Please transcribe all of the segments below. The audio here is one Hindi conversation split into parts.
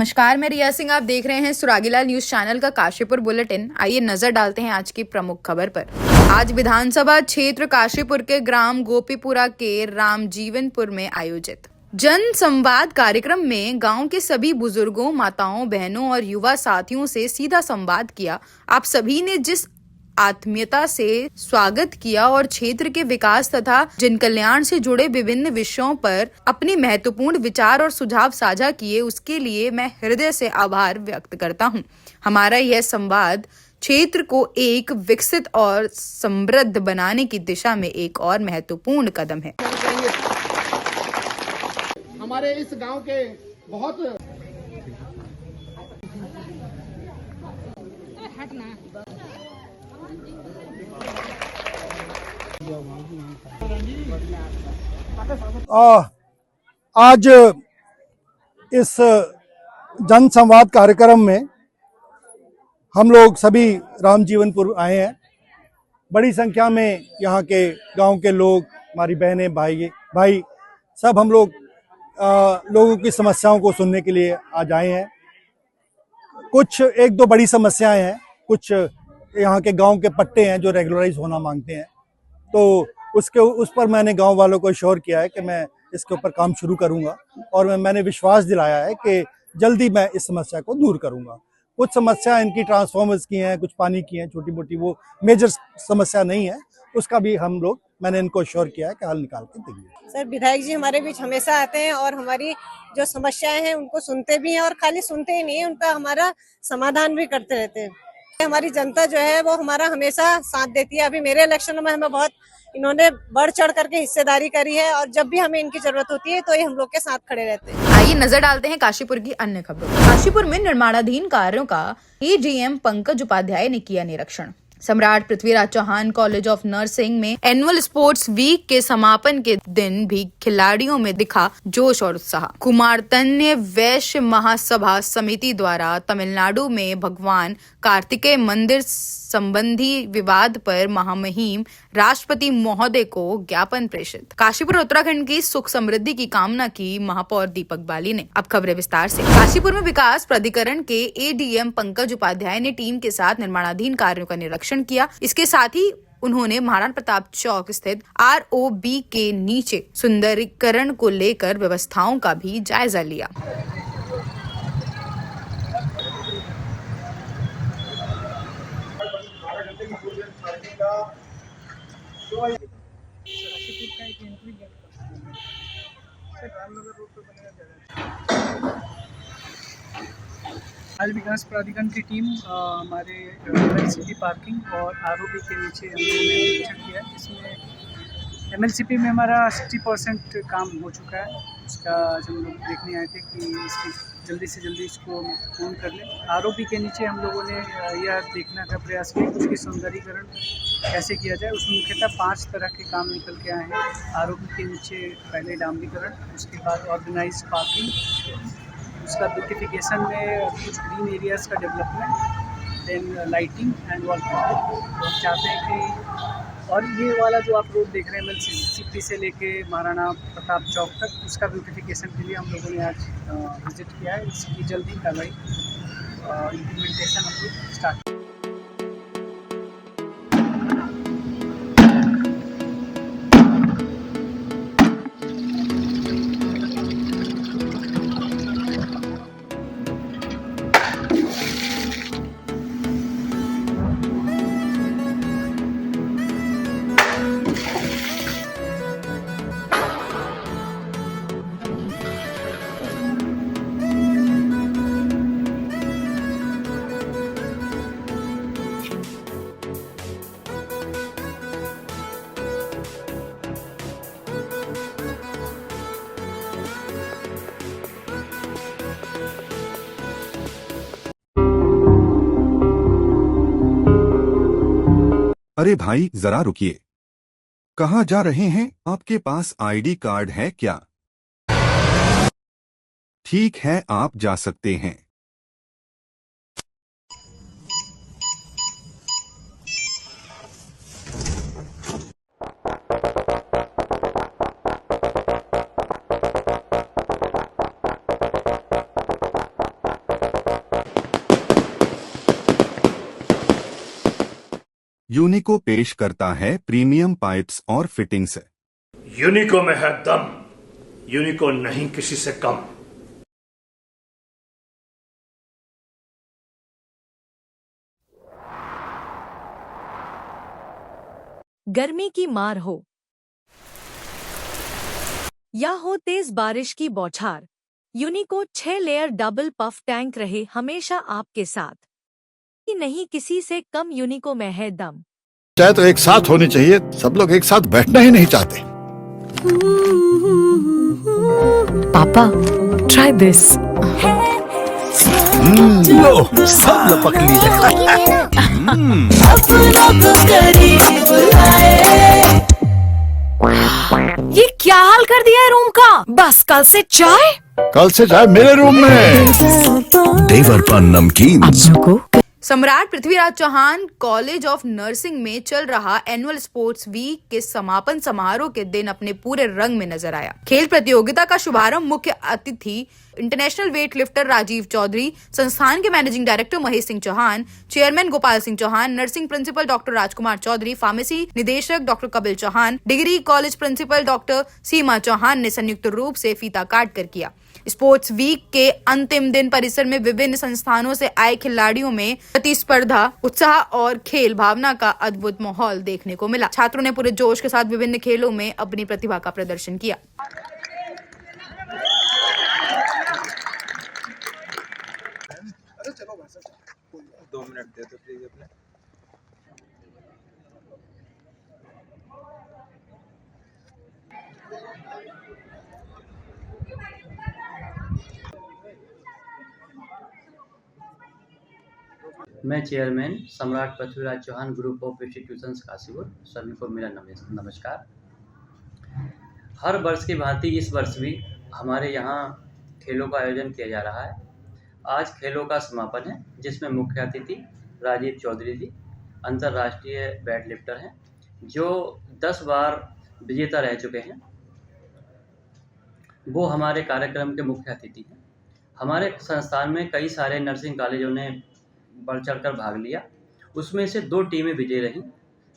नमस्कार, मैं रिया सिंह। आप देख रहे हैं सुरागीलाल न्यूज चैनल का काशीपुर बुलेटिन। आइए नजर डालते हैं आज की प्रमुख खबर पर। आज विधानसभा क्षेत्र काशीपुर के ग्राम गोपीपुरा के रामजीवनपुर में आयोजित जन संवाद कार्यक्रम में गांव के सभी बुजुर्गों, माताओं, बहनों और युवा साथियों से सीधा संवाद किया। आप सभी ने जिस आत्मीयता से स्वागत किया और क्षेत्र के विकास तथा जन कल्याण से जुड़े विभिन्न विषयों पर अपने महत्वपूर्ण विचार और सुझाव साझा किए, उसके लिए मैं हृदय से आभार व्यक्त करता हूं। हमारा यह संवाद क्षेत्र को एक विकसित और समृद्ध बनाने की दिशा में एक और महत्वपूर्ण कदम है। हमारे इस गांव के बहुत आज इस जन संवाद कार्यक्रम में हम लोग सभी रामजीवनपुर आए हैं। बड़ी संख्या में यहाँ के गांव के लोग, हमारी बहनें, भाई सब हम लोग लोगों की समस्याओं को सुनने के लिए आज आए हैं। कुछ एक दो बड़ी समस्याएं हैं, कुछ यहाँ के गांव के पट्टे हैं जो रेगुलराइज होना मांगते हैं, तो उस पर मैंने गांव वालों को श्योर किया है कि मैं इसके ऊपर काम शुरू करूंगा और मैंने विश्वास दिलाया है कि जल्दी मैं इस समस्या को दूर करूंगा। कुछ समस्या इनकी ट्रांसफॉर्मर्स की हैं, कुछ पानी की हैं, छोटी मोटी, वो मेजर समस्या नहीं है, उसका भी मैंने इनको श्योर किया है कि हल निकाल के देंगे। सर, विधायक जी हमारे बीच हमेशा आते हैं और हमारी जो समस्याएं हैं उनको सुनते भी हैं, और खाली सुनते ही नहीं, उनका हमारा समाधान भी करते रहते हैं। हमारी जनता जो है वो हमारा हमेशा साथ देती है। अभी मेरे इलेक्शन में हमें बहुत इन्होंने बढ़ चढ़ करके हिस्सेदारी करी है, और जब भी हमें इनकी जरूरत होती है तो ये हम लोग के साथ खड़े रहते हैं। आइए नजर डालते हैं काशीपुर की अन्य खबरों पर। काशीपुर में निर्माणाधीन कार्यों का एडीएम पंकज उपाध्याय ने किया निरीक्षण। Samrat Prithviraj Chauhan college of nursing में एनुअल स्पोर्ट्स वीक के समापन के दिन भी खिलाड़ियों में दिखा जोश और उत्साह। कुमारतन्य वैश्य महासभा समिति द्वारा तमिलनाडु में भगवान कार्तिकेय मंदिर संबंधी विवाद पर महामहिम राष्ट्रपति महोदय को ज्ञापन प्रेषित। काशीपुर उत्तराखंड की सुख समृद्धि की कामना की महापौर दीपक बाली ने। अब खबरें विस्तार से। काशीपुर में विकास प्राधिकरण के एडीएम पंकज उपाध्याय ने टीम के साथ निर्माणाधीन कार्यों का निरीक्षण किया। इसके साथ ही उन्होंने महाराणा प्रताप चौक स्थित ROB के नीचे सुंदरीकरण को लेकर व्यवस्थाओं का भी जायजा लिया। आज विकास प्राधिकरण की टीम हमारे MLCP पार्किंग और ROB के नीचे हमने निरीक्षण किया है। इसमें MLCP में हमारा 60% काम हो चुका है। उसका आज हम लोग देखने आए थे कि इसकी जल्दी से जल्दी इसको पूर्ण कर लें। ROB के नीचे हम लोगों ने यह देखने का प्रयास किया कि उसकी सौंदर्यीकरण कैसे किया जाए। उसमें मुख्यतः 5 तरह के काम निकल के आए हैं। ROB के नीचे पहले डामरीकरण, उसके बाद ऑर्गेनाइज पार्किंग, उसका ब्यूटिफिकेशन में कुछ ग्रीन एरियाज़ का development, then lighting and wall painting. तो हम चाहते हैं कि, और ये वाला जो आप रोड देख रहे हैं MLCP से लेके महाराणा प्रताप चौक तक, उसका ब्यूटिफिकेशन के लिए हम लोगों ने आज विजिट किया है। इसकी जल्दी कार्रवाई इम्प्लीमेंटेशन हम लोग स्टार्ट। अरे भाई जरा रुकिए, कहाँ जा रहे हैं? आपके पास ID कार्ड है क्या? ठीक है, आप जा सकते हैं। यूनिको पेश करता है प्रीमियम पाइप्स और फिटिंग्स। यूनिको में है दम, यूनिको नहीं किसी से कम। गर्मी की मार हो या हो तेज बारिश की बौछार, यूनिको 6 लेयर डबल पफ टैंक रहे हमेशा आपके साथ। नहीं किसी से कम, यूनिको में है दम। चाहे तो एक साथ होनी चाहिए, सब लोग एक साथ बैठना ही नहीं चाहते। पापा ट्राई दिस। लो सब लपक लिए। ये क्या हाल कर दिया है रूम का? बस कल से चाय। कल से चाय मेरे रूम में। देवर पर नमकीन। Samrat Prithviraj Chauhan college of nursing में चल रहा एनुअल स्पोर्ट्स वीक के समापन समारोह के दिन अपने पूरे रंग में नजर आया। खेल प्रतियोगिता का शुभारंभ मुख्य अतिथि international weightlifter Rajiv Chaudhary, संस्थान के managing director Mahesh Singh Chauhan, chairman Gopal Singh Chauhan, nursing principal doctor Rajkumar Chaudhary, pharmacy निदेशक doctor Kapil Chauhan, degree college principal doctor Seema Chauhan ने संयुक्त रूप से फीता काट कर किया। स्पोर्ट्स वीक के अंतिम दिन परिसर में विभिन्न संस्थानों से आए खिलाड़ियों में प्रतिस्पर्धा, उत्साह और खेल भावना का अद्भुत माहौल देखने को मिला। छात्रों ने पूरे जोश के साथ विभिन्न खेलों में अपनी प्रतिभा का प्रदर्शन किया। मैं chairman Samrat Prithviraj Chauhan group of institutions Kashipur, सभी को मेरा नमस्कार। हर वर्ष की भांति इस वर्ष भी हमारे यहाँ खेलों का आयोजन किया जा रहा है। आज खेलों का समापन है, जिसमें मुख्य अतिथि राजीव चौधरी जी अंतर्राष्ट्रीय वेट लिफ्टर हैं, जो 10 बार विजेता रह चुके हैं। वो हमारे कार्यक्रम के मुख्य अतिथि हैं। हमारे संस्थान में कई सारे नर्सिंग कॉलेजों ने बढ़ चढ़कर भाग लिया। उसमें से 2 टीमें विजयी रहीं।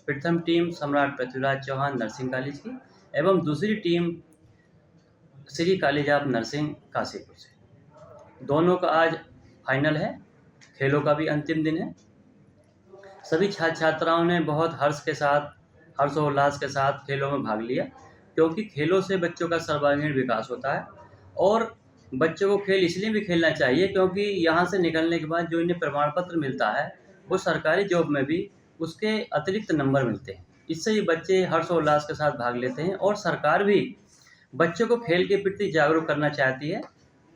प्रथम टीम सम्राट पृथ्वीराज चौहान नर्सिंग कॉलेज की एवं दूसरी team Shri college of nursing Kashipur से। दोनों का आज फाइनल है। खेलों का भी अंतिम दिन है। सभी छात्र छात्राओं ने बहुत हर्षोल्लास के साथ खेलों में भाग लिया, क्योंकि खेलों से बच्चों का सर्वांगीण विकास होता है। और बच्चों को खेल इसलिए भी खेलना चाहिए क्योंकि यहाँ से निकलने के बाद जो इन्हें प्रमाण पत्र मिलता है, वो सरकारी जॉब में भी उसके अतिरिक्त नंबर मिलते हैं। इससे ये बच्चे हर्षोल्लास के साथ भाग लेते हैं। और सरकार भी बच्चों को खेल के प्रति जागरूक करना चाहती है।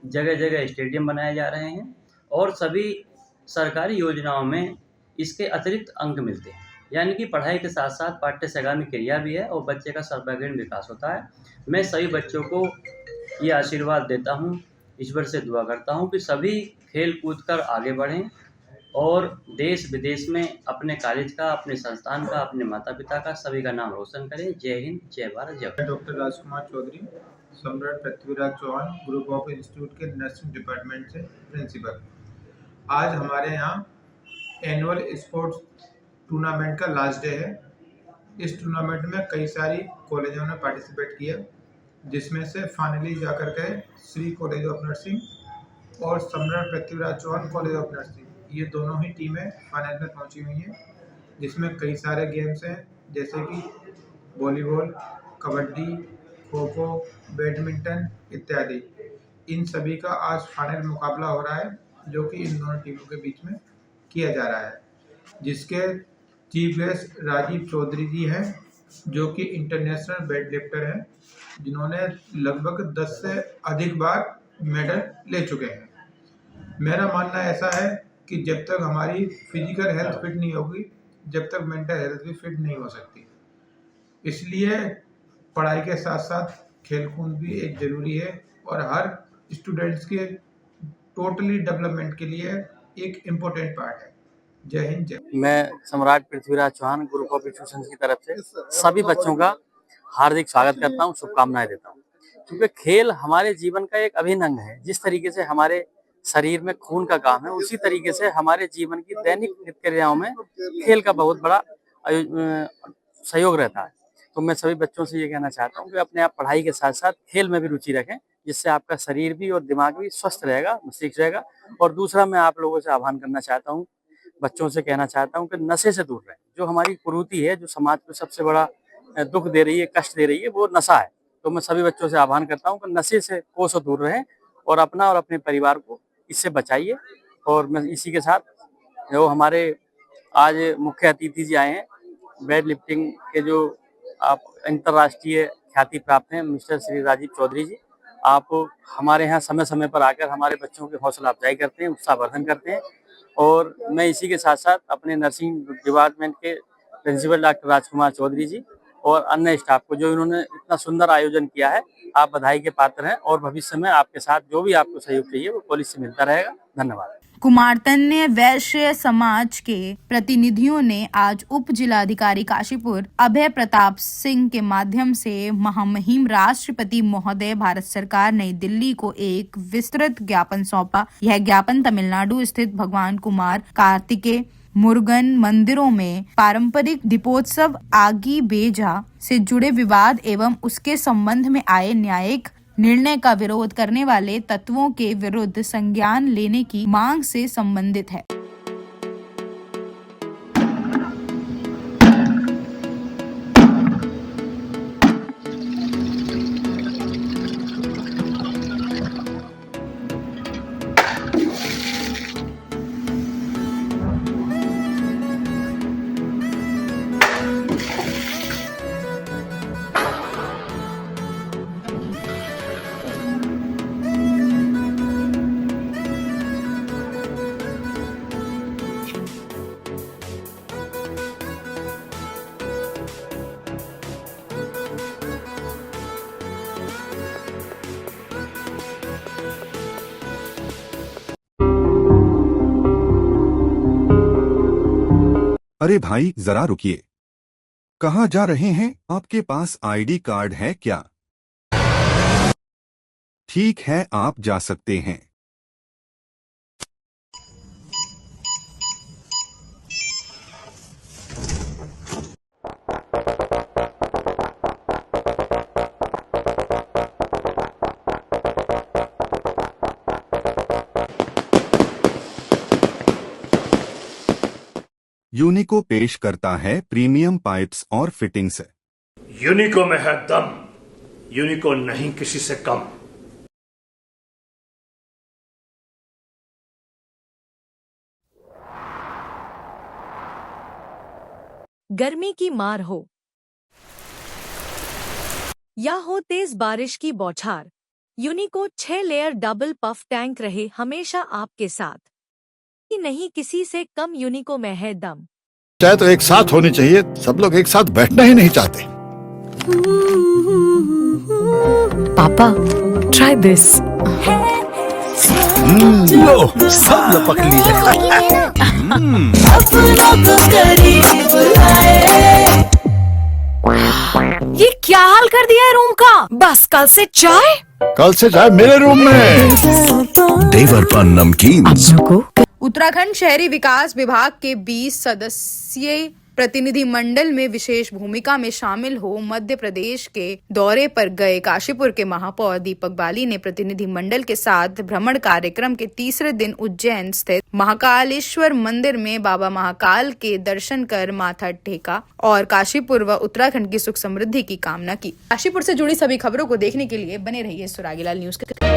जगह जगह स्टेडियम बनाए जा रहे हैं और सभी सरकारी योजनाओं में इसके अतिरिक्त अंक मिलते हैं। यानी कि पढ़ाई के साथ साथ पाठ्यसगामी क्रिया भी है और बच्चे का सर्वांगीण विकास होता है। मैं सभी बच्चों को ये आशीर्वाद देता हूँ, ईश्वर से दुआ करता हूँ कि सभी खेल कूद कर आगे बढ़ें और देश विदेश में अपने कॉलेज का, अपने संस्थान का, अपने माता पिता का, सभी का नाम रोशन करें। जय हिंद, जय भारत, जय Bharat. Doctor Rajkumar Chaudhary, Samrat Prithviraj Chauhan group of institute के नर्सिंग डिपार्टमेंट से प्रिंसिपल। आज हमारे यहाँ एनुअल स्पोर्ट्स टूर्नामेंट का लास्ट डे है। इस टूर्नामेंट में कई सारी कॉलेजों ने पार्टिसिपेट किया, जिसमें से फाइनली जाकर के श्री कॉलेज ऑफ नर्सिंग और Samrat Prithviraj Chauhan college of nursing, ये दोनों ही टीमें फाइनल में पहुंची हुई हैं। जिसमें कई सारे गेम्स हैं, जैसे कि वॉलीबॉल, कबड्डी, खो खो, बैडमिंटन इत्यादि। इन सभी का आज फाइनल मुकाबला हो रहा है, जो कि इन दोनों टीमों के बीच में किया जा रहा है, जिसके चीफ गेस्ट राजीव चौधरी जी हैं, जो कि इंटरनेशनल वेट लिफ्टर हैं, जिन्होंने लगभग 10 से अधिक बार मेडल ले चुके हैं। मेरा मानना ऐसा है कि जब तक हमारी फिजिकल हेल्थ फिट नहीं होगी, जब तक मेंटल हेल्थ भी फिट नहीं हो सकती। इसलिए पढ़ाई के साथ साथ खेलकूद भी एक ज़रूरी है और हर स्टूडेंट्स के टोटली डेवलपमेंट के लिए एक इम्पोर्टेंट पार्ट है। जय हिंद, जय। मैं Samrat Prithviraj Chauhan group of institutions की तरफ से सभी बच्चों का हार्दिक स्वागत करता हूं, शुभकामनाएं देता हूं। क्योंकि खेल हमारे जीवन का एक अभिन्न अंग है। जिस तरीके से हमारे शरीर में खून का काम है, उसी तरीके से हमारे जीवन की दैनिक नित्यक्रियाओं में खेल का बहुत बड़ा सहयोग रहता है। तो मैं सभी बच्चों से ये कहना चाहता हूँ कि अपने आप पढ़ाई के साथ साथ खेल में भी रुचि रखें, जिससे आपका शरीर भी और दिमाग भी स्वस्थ रहेगा, मस्तिष्क रहेगा। और दूसरा मैं आप लोगों से आह्वान करना चाहता हूँ, बच्चों से कहना चाहता हूँ कि नशे से दूर रहें। जो हमारी कुरीति है, जो समाज को सबसे बड़ा दुख दे रही है, कष्ट दे रही है, वो नशा है। तो मैं सभी बच्चों से आह्वान करता हूँ कि नशे से कोसों दूर रहें और अपना और अपने परिवार को इससे बचाइए। और मैं इसी के साथ जो हमारे आज मुख्य अतिथि जी आए हैं, वेट लिफ्टिंग के जो आप अंतर्राष्ट्रीय ख्याति प्राप्त हैं, मिस्टर श्री राजीव चौधरी जी, आप हमारे यहाँ समय समय पर आकर हमारे बच्चों की हौसला अफजाई करते हैं, उत्साहवर्धन करते हैं। और मैं इसी के साथ साथ अपने नर्सिंग डिपार्टमेंट के प्रिंसिपल डॉक्टर राजकुमार चौधरी जी और अन्य स्टाफ को, जो इन्होंने इतना सुंदर आयोजन किया है, आप बधाई के पात्र हैं। और भविष्य में आपके साथ जो भी आपको सहयोग चाहिए वो पुलिस से मिलता रहेगा। धन्यवाद। कुमारतन्य वैश्य समाज के प्रतिनिधियों ने आज उप जिलाधिकारी काशीपुर अभय प्रताप सिंह के माध्यम से महामहिम राष्ट्रपति महोदय भारत सरकार नई दिल्ली को एक विस्तृत ज्ञापन सौंपा। यह ज्ञापन तमिलनाडु स्थित भगवान कुमार कार्तिकेय मुरुगन मंदिरों में पारंपरिक दीपोत्सव आगी बेजा से जुड़े विवाद एवं उसके संबंध में आए न्यायिक निर्णय का विरोध करने वाले तत्वों के विरुद्ध संज्ञान लेने की मांग से संबंधित है। अरे भाई जरा रुकिए, कहाँ जा रहे हैं? आपके पास आईडी कार्ड है क्या? ठीक है, आप जा सकते हैं। यूनिको पेश करता है प्रीमियम पाइप्स और फिटिंग्स। यूनिको में है दम, यूनिको नहीं किसी से कम। गर्मी की मार हो या हो तेज बारिश की बौछार, यूनिको 6 लेयर डबल पफ टैंक रहे हमेशा आपके साथ। नहीं किसी से कम यूनिको में है दम। चाहे तो एक साथ होनी चाहिए, सब लोग एक साथ बैठना ही नहीं चाहते। पापा ट्राई दिस। लो सब लपक लिए। ये क्या हाल कर दिया है रूम का? बस कल से चाय मेरे रूम में। देवर पान नमकीन। उत्तराखंड शहरी विकास विभाग के 20 सदस्यीय प्रतिनिधिमंडल में विशेष भूमिका में शामिल हो मध्य प्रदेश के दौरे पर गए काशीपुर के महापौर दीपक बाली ने प्रतिनिधिमंडल के साथ भ्रमण कार्यक्रम के तीसरे दिन उज्जैन स्थित महाकालेश्वर मंदिर में बाबा महाकाल के दर्शन कर माथा टेका और काशीपुर व उत्तराखंड की सुख समृद्धि की कामना की। काशीपुर से जुड़ी सभी खबरों को देखने के लिए बने रहिए सुरागीलाल न्यूज के।